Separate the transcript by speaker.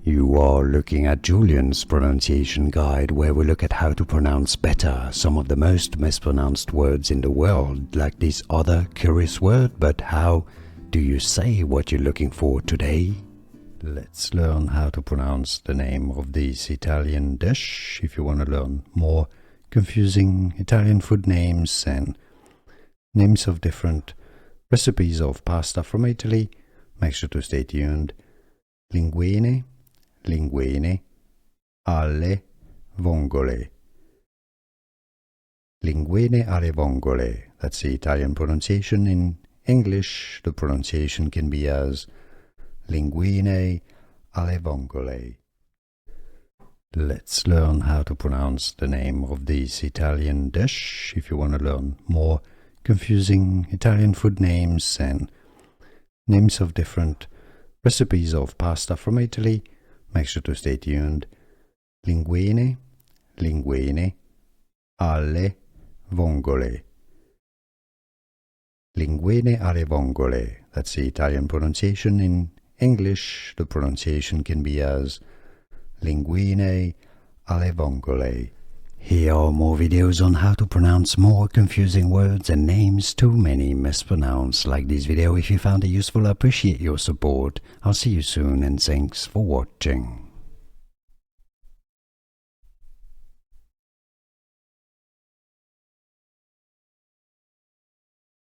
Speaker 1: You are looking at Julian's pronunciation guide, where we look at how to pronounce better some of the most mispronounced words in the world, like this other curious word. But how do you say what you're looking for today? Let's learn how to pronounce the name of this Italian dish. If you want to learn more confusing Italian food names and names of different recipes of pasta from Italy, make sure to stay tuned. Linguine, linguine, alle, vongole. Linguine alle vongole. That's the Italian pronunciation. In English, the pronunciation can be as linguine alle vongole. Let's learn how to pronounce the name of this Italian dish. If you want to learn more confusing Italian food names and names of different recipes of pasta from Italy, make sure to stay tuned. Linguine, linguine, alle, vongole. Linguine alle vongole. That's the Italian pronunciation. In English, the pronunciation can be as linguine alle vongole. Here are more videos on how to pronounce more confusing words and names too many mispronounced. Like this video if you found it useful. I appreciate your support. I'll see you soon and thanks for watching.